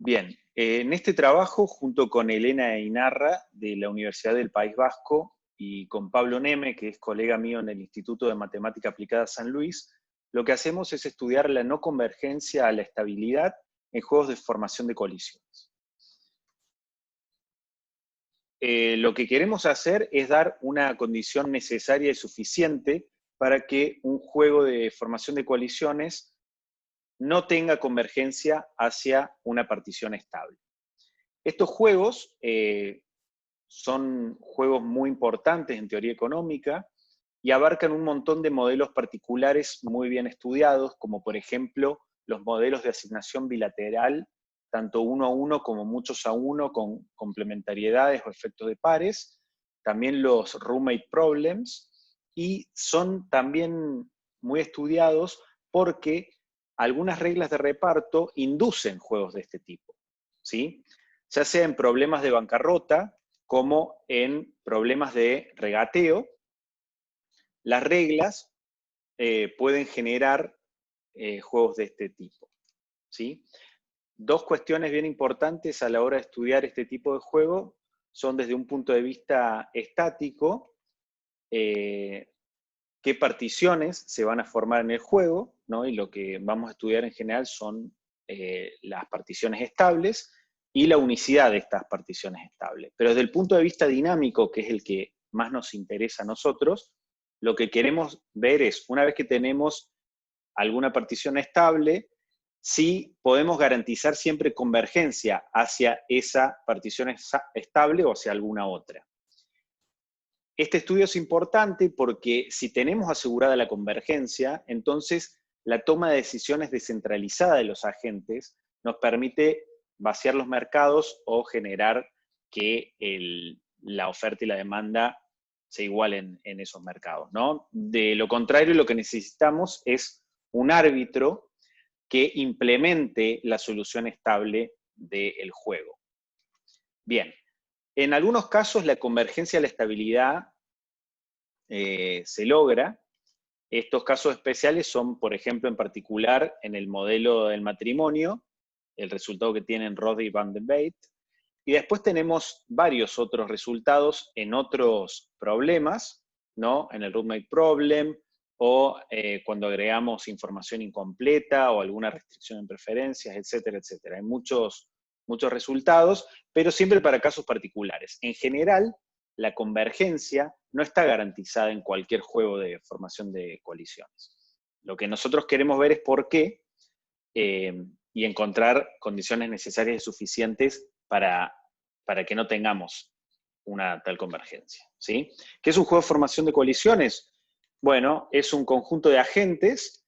Bien, en este trabajo, junto con Elena Einarra, de la Universidad del País Vasco, y con Pablo Neme, que es colega mío en el Instituto de Matemática Aplicada San Luis, lo que hacemos es estudiar la no convergencia a la estabilidad en juegos de formación de colisiones. Lo que queremos hacer es dar una condición necesaria y suficiente para que un juego de formación de colisiones no tenga convergencia hacia una partición estable. Estos juegos son juegos muy importantes en teoría económica y abarcan un montón de modelos particulares muy bien estudiados, como por ejemplo los modelos de asignación bilateral, tanto uno a uno como muchos a uno, con complementariedades o efectos de pares, también los roommate problems, y son también muy estudiados porque algunas reglas de reparto inducen juegos de este tipo, ¿sí? Ya sea en problemas de bancarrota, como en problemas de regateo, las reglas pueden generar juegos de este tipo, ¿sí? Dos cuestiones bien importantes a la hora de estudiar este tipo de juego son desde un punto de vista estático, qué particiones se van a formar en el juego, ¿no? Y lo que vamos a estudiar en general son las particiones estables y la unicidad de estas particiones estables. Pero desde el punto de vista dinámico, que es el que más nos interesa a nosotros, lo que queremos ver es, una vez que tenemos alguna partición estable, si podemos garantizar siempre convergencia hacia esa partición estable o hacia alguna otra. Este estudio es importante porque si tenemos asegurada la convergencia, entonces la toma de decisiones descentralizada de los agentes nos permite vaciar los mercados o generar que la oferta y la demanda se igualen en esos mercados, ¿no? De lo contrario, lo que necesitamos es un árbitro que implemente la solución estable del juego. Bien, en algunos casos la convergencia a la estabilidad se logra. Estos casos especiales son, por ejemplo, en particular en el modelo del matrimonio, el resultado que tienen Roddy y Van den Beit, y después tenemos varios otros resultados en otros problemas, ¿no? En el roommate problem, o cuando agregamos información incompleta o alguna restricción en preferencias, etcétera, etcétera. Hay muchos resultados, pero siempre para casos particulares. En general, la convergencia no está garantizada en cualquier juego de formación de colisiones. Lo que nosotros queremos ver es por qué y encontrar condiciones necesarias y suficientes para que no tengamos una tal convergencia, ¿sí? ¿Qué es un juego de formación de colisiones? Bueno, es un conjunto de agentes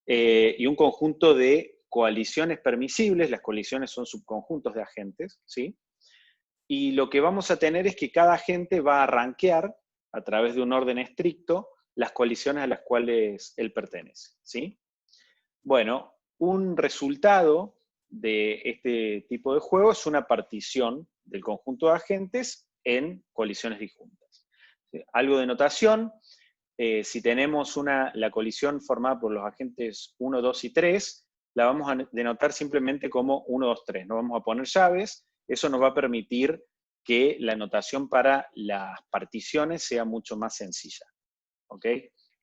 y un conjunto de coaliciones permisibles. Las colisiones son subconjuntos de agentes, ¿sí? Y lo que vamos a tener es que cada agente va a rankear a través de un orden estricto las colisiones a las cuales él pertenece, ¿sí? Bueno, un resultado de este tipo de juego es una partición del conjunto de agentes en colisiones disjuntas. Algo de notación, si tenemos la colisión formada por los agentes 1, 2 y 3, la vamos a denotar simplemente como 1, 2, 3. No vamos a poner llaves. Eso nos va a permitir que la notación para las particiones sea mucho más sencilla. ¿Ok?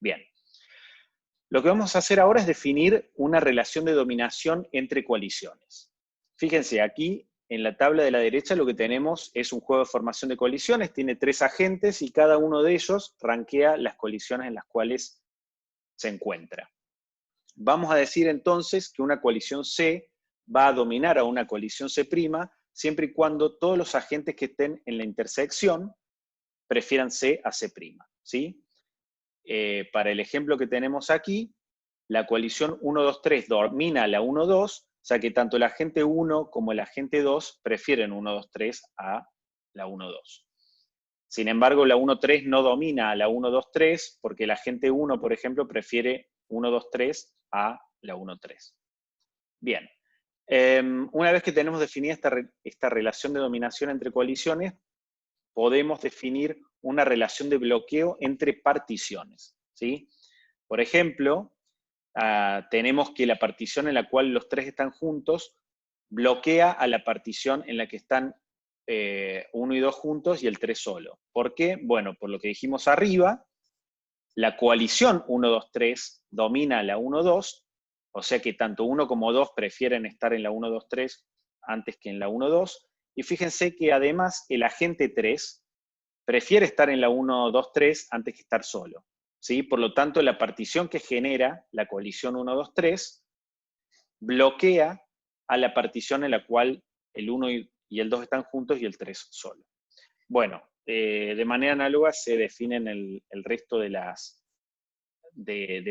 Bien. Lo que vamos a hacer ahora es definir una relación de dominación entre coaliciones. Fíjense, aquí en la tabla de la derecha lo que tenemos es un juego de formación de colisiones, tiene 3 agentes y cada uno de ellos rankea las colisiones en las cuales se encuentra. Vamos a decir entonces que una colisión C va a dominar a una colisión C', siempre y cuando todos los agentes que estén en la intersección prefieran C a C', ¿sí? Para el ejemplo que tenemos aquí, la colisión 1, 2, 3 domina a la 1, 2, o sea que tanto el agente 1 como el agente 2 prefieren 1, 2, 3 a la 1, 2. Sin embargo, la 1, 3 no domina a la 1, 2, 3 porque el agente 1, por ejemplo, prefiere 1, 2, 3 a la 1, 3. Bien, una vez que tenemos definida esta relación de dominación entre colisiones, podemos definir una relación de bloqueo entre particiones, ¿sí? Por ejemplo, tenemos que la partición en la cual los 3 están juntos bloquea a la partición en la que están 1 y 2 juntos y el 3 solo. ¿Por qué? Bueno, por lo que dijimos arriba, la coalición 1, 2, 3 domina la 1, 2, o sea que tanto 1 como 2 prefieren estar en la 1, 2, 3 antes que en la 1, 2, y fíjense que además el agente 3 prefiere estar en la 1, 2, 3 antes que estar solo, ¿sí? Por lo tanto, la partición que genera la coalición 1, 2, 3 bloquea a la partición en la cual el 1 y el 2 están juntos y el 3 solo. Bueno, de manera análoga se definen el resto de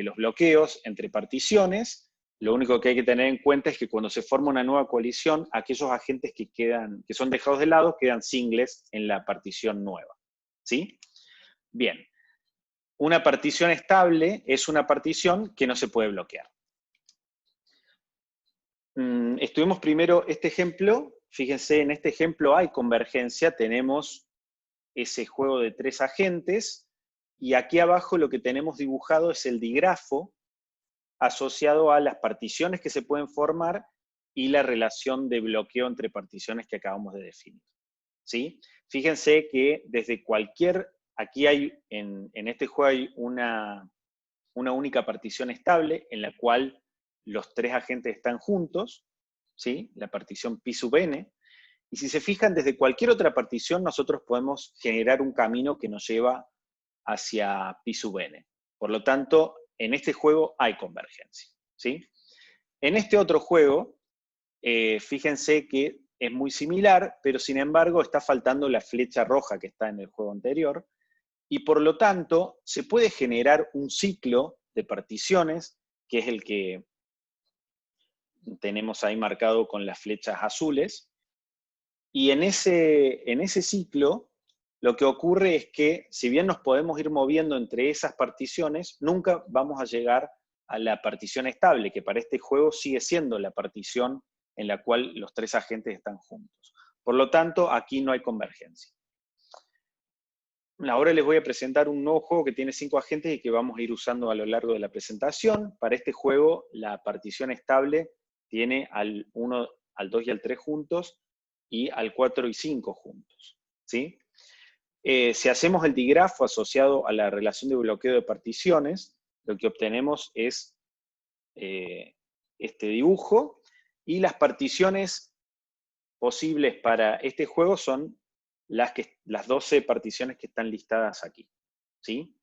los bloqueos entre particiones. Lo único que hay que tener en cuenta es que cuando se forma una nueva coalición, aquellos agentes que son dejados de lado quedan singles en la partición nueva. ¿Sí? Bien. Una partición estable es una partición que no se puede bloquear. Estuvimos primero este ejemplo. Fíjense, en este ejemplo hay convergencia, tenemos ese juego de 3 agentes, y aquí abajo lo que tenemos dibujado es el digrafo asociado a las particiones que se pueden formar y la relación de bloqueo entre particiones que acabamos de definir. ¿Sí? Fíjense que desde aquí hay, en este juego hay una única partición estable en la cual los 3 agentes están juntos, ¿sí? La partición P sub n, y si se fijan, desde cualquier otra partición nosotros podemos generar un camino que nos lleva hacia P sub n. Por lo tanto, en este juego hay convergencia, ¿sí? En este otro juego, fíjense que es muy similar, pero sin embargo está faltando la flecha roja que está en el juego anterior, y por lo tanto se puede generar un ciclo de particiones, que es el que tenemos ahí marcado con las flechas azules, y en ese ciclo lo que ocurre es que, si bien nos podemos ir moviendo entre esas particiones, nunca vamos a llegar a la partición estable, que para este juego sigue siendo la partición en la cual los 3 agentes están juntos. Por lo tanto, aquí no hay convergencia. Ahora les voy a presentar un nuevo juego que tiene 5 agentes y que vamos a ir usando a lo largo de la presentación. Para este juego, la partición estable tiene al 1, al 2 y al 3 juntos, y al 4 y 5 juntos, ¿sí? Si hacemos el digrafo asociado a la relación de bloqueo de particiones, lo que obtenemos es este dibujo, y las particiones posibles para este juego son las 12 particiones que están listadas aquí, ¿sí?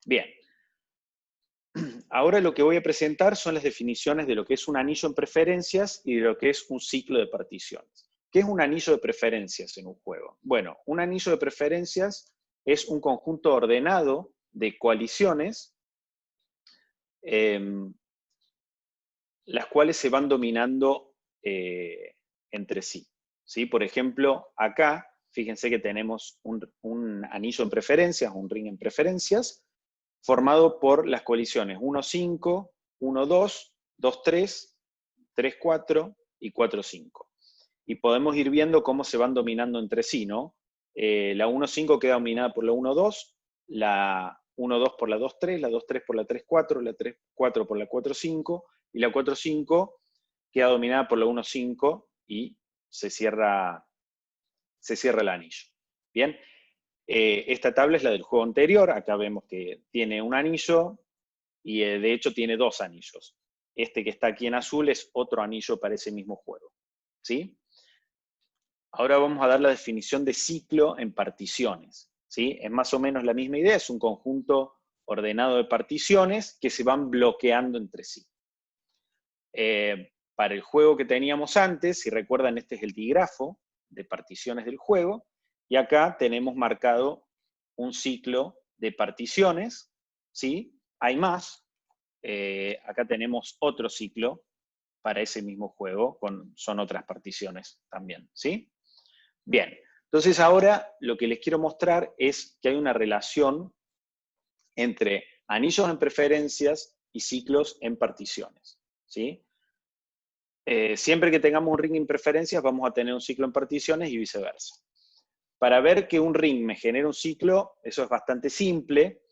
Bien. Ahora lo que voy a presentar son las definiciones de lo que es un anillo en preferencias y de lo que es un ciclo de particiones. ¿Qué es un anillo de preferencias en un juego? Bueno, un anillo de preferencias es un conjunto ordenado de coaliciones, las cuales se van dominando entre sí, ¿sí? Por ejemplo, acá, fíjense que tenemos un anillo en preferencias, un ring en preferencias, formado por las coaliciones 1, 5, 1, 2, 2, 3, 3, 4 y 4, 5. Y podemos ir viendo cómo se van dominando entre sí, ¿no? La 1, 5 queda dominada por la 1, 2, la 1, 2 por la 2, 3, la 2, 3 por la 3, 4, la 3, 4 por la 4, 5, y la 4, 5 queda dominada por la 1, 5, y se cierra el anillo. Bien, esta tabla es la del juego anterior. Acá vemos que tiene un anillo, y de hecho tiene 2 anillos. Este que está aquí en azul es otro anillo para ese mismo juego, ¿sí? Ahora vamos a dar la definición de ciclo en particiones, ¿sí? Es más o menos la misma idea, es un conjunto ordenado de particiones que se van bloqueando entre sí. Para el juego que teníamos antes, si recuerdan, este es el digrafo de particiones del juego, y acá tenemos marcado un ciclo de particiones, ¿sí? Hay más, acá tenemos otro ciclo para ese mismo juego, son otras particiones también, ¿sí? Bien, entonces ahora lo que les quiero mostrar es que hay una relación entre anillos en preferencias y ciclos en particiones, ¿sí? Siempre que tengamos un ring en preferencias vamos a tener un ciclo en particiones y viceversa. Para ver que un ring me genera un ciclo, eso es bastante simple.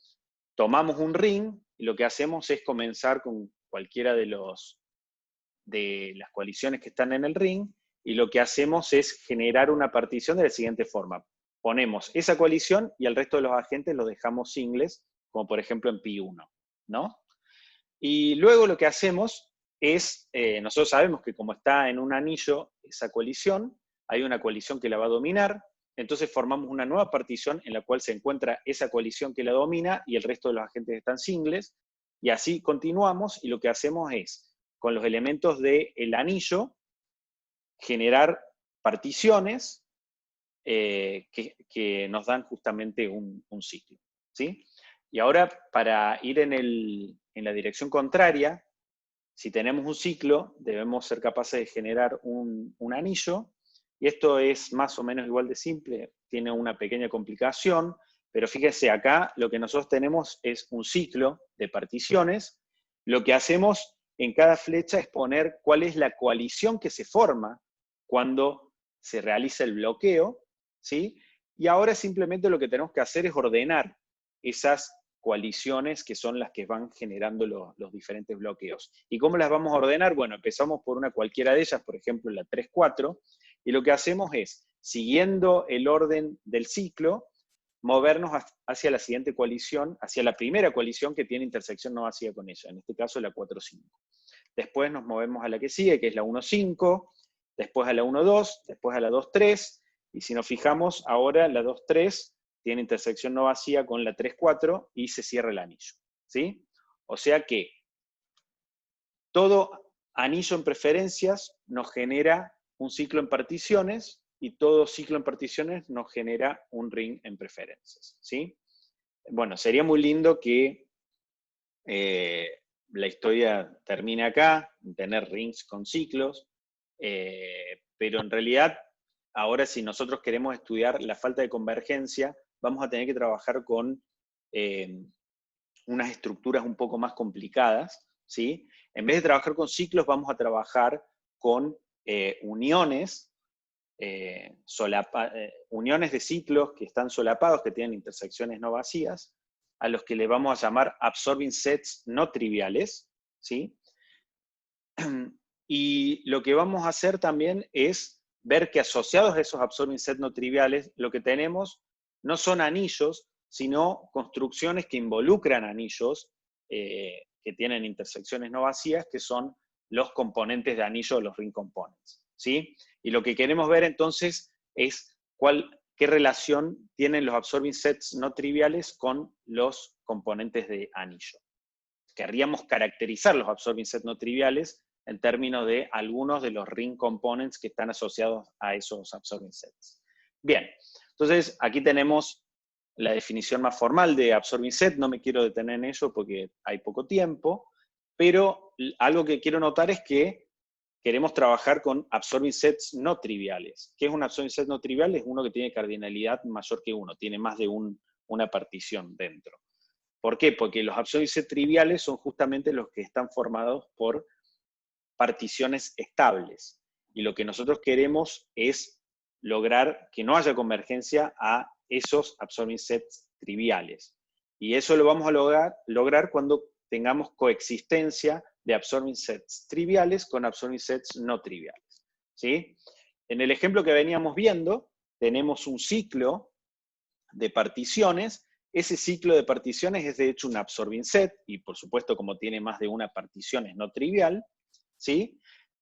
Tomamos un ring y lo que hacemos es comenzar con cualquiera de de las coaliciones que están en el ring, y lo que hacemos es generar una partición de la siguiente forma. Ponemos esa coalición y al resto de los agentes los dejamos singles, como por ejemplo en Pi1, ¿no? Y luego lo que hacemos es, nosotros sabemos que como está en un anillo esa coalición, hay una coalición que la va a dominar, entonces formamos una nueva partición en la cual se encuentra esa coalición que la domina y el resto de los agentes están singles, y así continuamos, y lo que hacemos es, con los elementos del anillo, generar particiones que nos dan justamente un ciclo, ¿sí? Y ahora, para ir en la dirección contraria, si tenemos un ciclo, debemos ser capaces de generar un anillo, y esto es más o menos igual de simple, tiene una pequeña complicación, pero fíjense, acá lo que nosotros tenemos es un ciclo de particiones. Lo que hacemos en cada flecha es poner cuál es la coalición que se forma cuando se realiza el bloqueo, ¿sí? Y ahora simplemente lo que tenemos que hacer es ordenar esas coaliciones que son las que van generando los diferentes bloqueos. ¿Y cómo las vamos a ordenar? Bueno, empezamos por una cualquiera de ellas, por ejemplo la 3-4, y lo que hacemos es, siguiendo el orden del ciclo, movernos hacia la siguiente coalición, hacia la primera coalición que tiene intersección no vacía con ella, en este caso la 4-5. Después nos movemos a la que sigue, que es la 1-5, después a la 1-2, después a la 2-3, y si nos fijamos, ahora la 2-3 tiene intersección no vacía con la 3-4 y se cierra el anillo, ¿sí? O sea que todo anillo en preferencias nos genera un ciclo en particiones, y todo ciclo en particiones nos genera un ring en preferencias, ¿sí? Bueno, sería muy lindo que la historia termine acá, tener rings con ciclos, pero en realidad, ahora si nosotros queremos estudiar la falta de convergencia, vamos a tener que trabajar con unas estructuras un poco más complicadas, ¿sí? En vez de trabajar con ciclos, vamos a trabajar con uniones, uniones de ciclos que están solapados, que tienen intersecciones no vacías, a los que le vamos a llamar absorbing sets no triviales, ¿sí? Y lo que vamos a hacer también es ver que asociados a esos absorbing sets no triviales, lo que tenemos no son anillos, sino construcciones que involucran anillos, que tienen intersecciones no vacías, que son los componentes de anillo, los ring components, ¿sí? Y lo que queremos ver entonces es qué relación tienen los absorbing sets no triviales con los componentes de anillo. Querríamos caracterizar los absorbing sets no triviales en términos de algunos de los ring components que están asociados a esos absorbing sets. Bien, entonces aquí tenemos la definición más formal de absorbing set, no me quiero detener en ello porque hay poco tiempo, pero algo que quiero notar es que queremos trabajar con absorbing sets no triviales. ¿Qué es un absorbing set no trivial? Es uno que tiene cardinalidad mayor que uno, tiene más de una partición dentro. ¿Por qué? Porque los absorbing sets triviales son justamente los que están formados por particiones estables. Y lo que nosotros queremos es lograr que no haya convergencia a esos absorbing sets triviales. Y eso lo vamos a lograr cuando tengamos coexistencia de absorbing sets triviales con absorbing sets no triviales, ¿sí? En el ejemplo que veníamos viendo, tenemos un ciclo de particiones. Ese ciclo de particiones es de hecho un absorbing set, y por supuesto como tiene más de una partición es no trivial, ¿sí?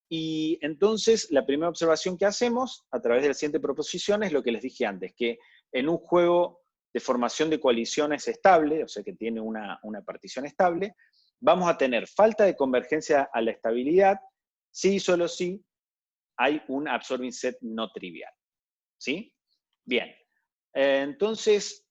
Y entonces la primera observación que hacemos a través de la siguiente proposición es lo que les dije antes, que en un juego de formación de coaliciones estable, o sea que tiene una partición estable, vamos a tener falta de convergencia a la estabilidad si y solo si hay un absorbing set no trivial, ¿sí? Bien, entonces,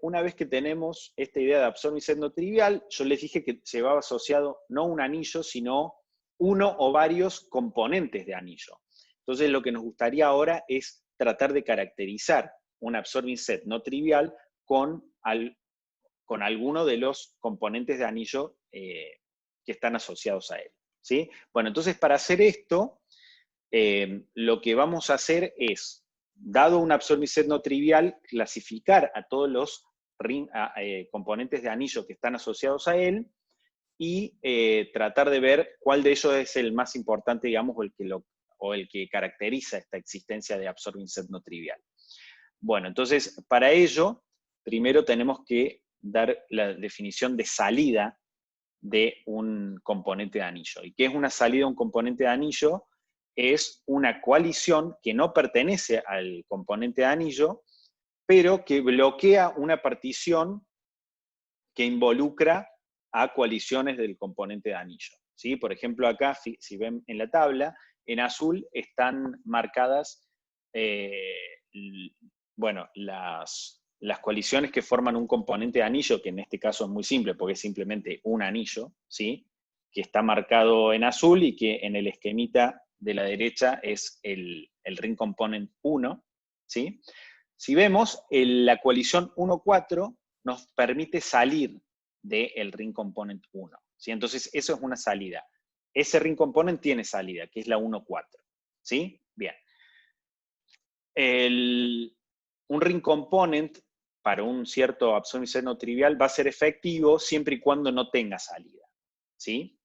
una vez que tenemos esta idea de absorbing set no trivial, yo les dije que llevaba asociado no un anillo, sino uno o varios componentes de anillo. Entonces, lo que nos gustaría ahora es tratar de caracterizar un absorbing set no trivial con alguno de los componentes de anillo que están asociados a él, ¿sí? Bueno, entonces para hacer esto, lo que vamos a hacer es, dado un absorbing set no trivial, clasificar a todos los componentes de anillo que están asociados a él, y tratar de ver cuál de ellos es el más importante, digamos, o el que caracteriza esta existencia de absorbing set no trivial. Bueno, entonces, para ello, primero tenemos que dar la definición de salida de un componente de anillo. ¿Y qué es una salida de un componente de anillo? Es una coalición que no pertenece al componente de anillo, pero que bloquea una partición que involucra a coaliciones del componente de anillo. ¿Sí? Por ejemplo, acá, si ven en la tabla, en azul están marcadas bueno, las coaliciones que forman un componente de anillo, que en este caso es muy simple, porque es simplemente un anillo, ¿sí? Que está marcado en azul y que en el esquemita de la derecha es el ring component 1, ¿sí? Si vemos, la coalición 1,4 nos permite salir del ring component 1, ¿sí? Entonces, eso es una salida. Ese ring component tiene salida, que es la 1,4, ¿sí? Bien. Un ring component para un cierto absorbing set no trivial va a ser efectivo siempre y cuando no tenga salida, ¿sí?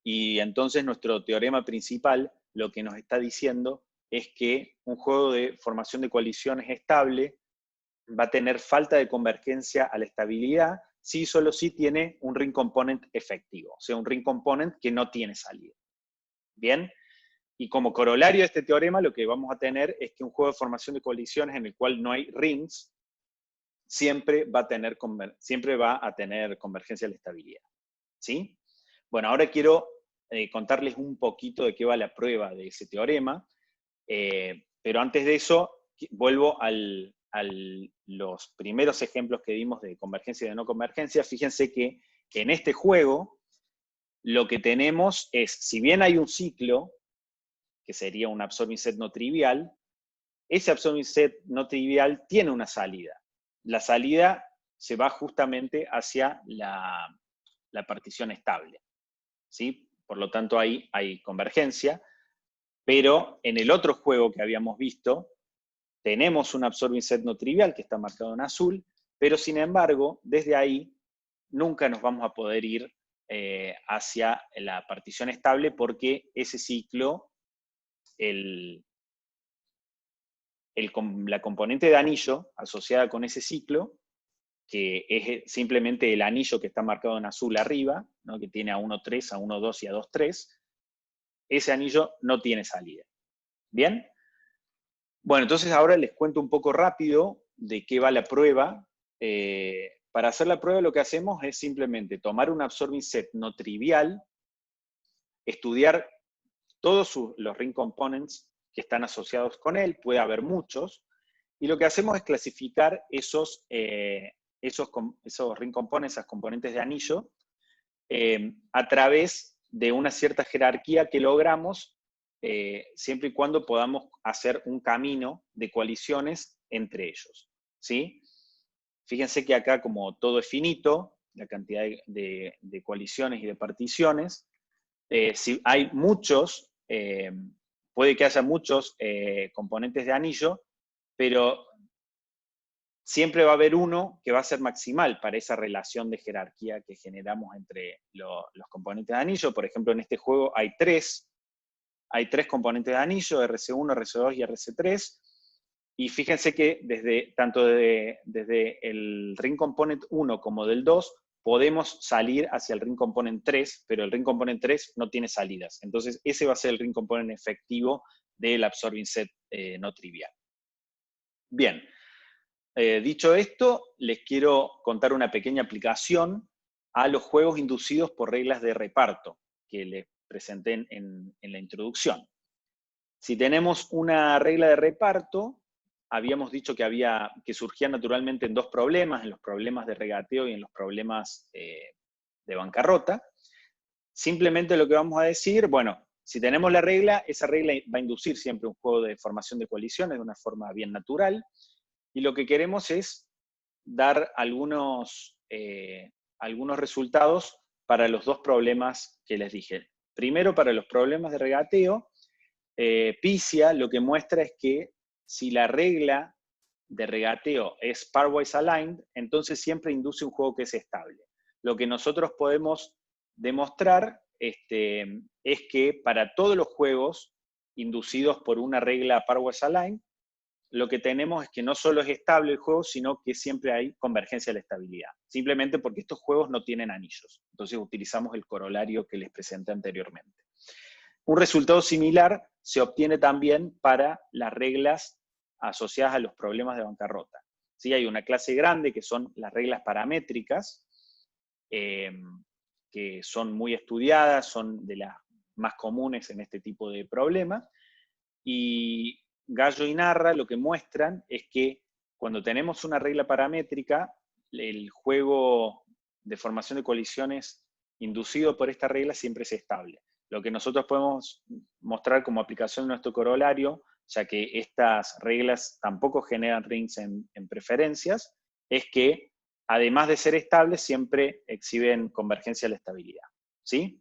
Y entonces nuestro teorema principal lo que nos está diciendo es que un juego de formación de coaliciones estable va a tener falta de convergencia a la estabilidad si solo si tiene un ring component efectivo, o sea, un ring component que no tiene salida. ¿Bien? Y como corolario de este teorema, lo que vamos a tener es que un juego de formación de colisiones en el cual no hay rings siempre va a tener convergencia a la estabilidad. ¿Sí? Bueno, ahora quiero contarles un poquito de qué va la prueba de ese teorema, pero antes de eso vuelvo a los primeros ejemplos que dimos de convergencia y de no convergencia. Fíjense que en este juego lo que tenemos es, si bien hay un ciclo, que sería un absorbing set no trivial, ese absorbing set no trivial tiene una salida. La salida se va justamente hacia la partición estable, ¿sí? Por lo tanto, ahí hay convergencia, pero en el otro juego que habíamos visto, tenemos un absorbing set no trivial que está marcado en azul, pero sin embargo, desde ahí nunca nos vamos a poder ir hacia la partición estable porque ese ciclo, la componente de anillo asociada con ese ciclo, que es simplemente el anillo que está marcado en azul arriba, ¿no? Que tiene a 1,3, a 1,2 y a 2,3, ese anillo no tiene salida. ¿Bien? Bueno, entonces ahora les cuento un poco rápido de qué va la prueba. Para hacer la prueba lo que hacemos es simplemente tomar un absorbing set no trivial, estudiar todos los ring components que están asociados con él, puede haber muchos, y lo que hacemos es clasificar esos ring components, esas componentes de anillo, a través de una cierta jerarquía que logramos siempre y cuando podamos hacer un camino de coaliciones entre ellos, ¿sí? Fíjense que acá, como todo es finito, la cantidad de coaliciones y de particiones, si hay muchos, puede que haya muchos componentes de anillo, pero siempre va a haber uno que va a ser maximal para esa relación de jerarquía que generamos entre los componentes de anillo. Por ejemplo, en este juego hay tres componentes de anillo, RC1, RC2 y RC3, y fíjense que tanto desde el ring component 1 como del 2, podemos salir hacia el ring component 3, pero el ring component 3 no tiene salidas. Entonces, ese va a ser el ring component efectivo del absorbing set no trivial. Bien, dicho esto, les quiero contar una pequeña aplicación a los juegos inducidos por reglas de reparto que les presenté en la introducción. Si tenemos una regla de reparto, habíamos dicho que surgía naturalmente en dos problemas, en los problemas de regateo y en los problemas de bancarrota. Simplemente lo que vamos a decir, bueno, si tenemos la regla, esa regla va a inducir siempre un juego de formación de coaliciones de una forma bien natural, y lo que queremos es dar algunos resultados para los dos problemas que les dije. Primero, para los problemas de regateo, PISIA lo que muestra es que si la regla de regateo es pairwise aligned, entonces siempre induce un juego que es estable. lo que nosotros podemos demostrar es que para todos los juegos inducidos por una regla pairwise align, lo que tenemos es que no solo es estable el juego, sino que siempre hay convergencia de la estabilidad. Simplemente porque estos juegos no tienen anillos. Entonces utilizamos el corolario que les presenté anteriormente. Un resultado similar se obtiene también para las reglas asociadas a los problemas de bancarrota. ¿Sí? Hay una clase grande que son las reglas paramétricas, que son muy estudiadas, son de las más comunes en este tipo de problemas, y Gallo y Narra lo que muestran es que cuando tenemos una regla paramétrica, el juego de formación de colisiones inducido por esta regla siempre es estable. Lo que nosotros podemos mostrar como aplicación de nuestro corolario, ya que estas reglas tampoco generan rings en preferencias, es que además de ser estables, siempre exhiben convergencia a la estabilidad. ¿Sí?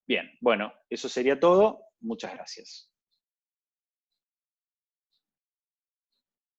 Bien, bueno, eso sería todo. Muchas gracias.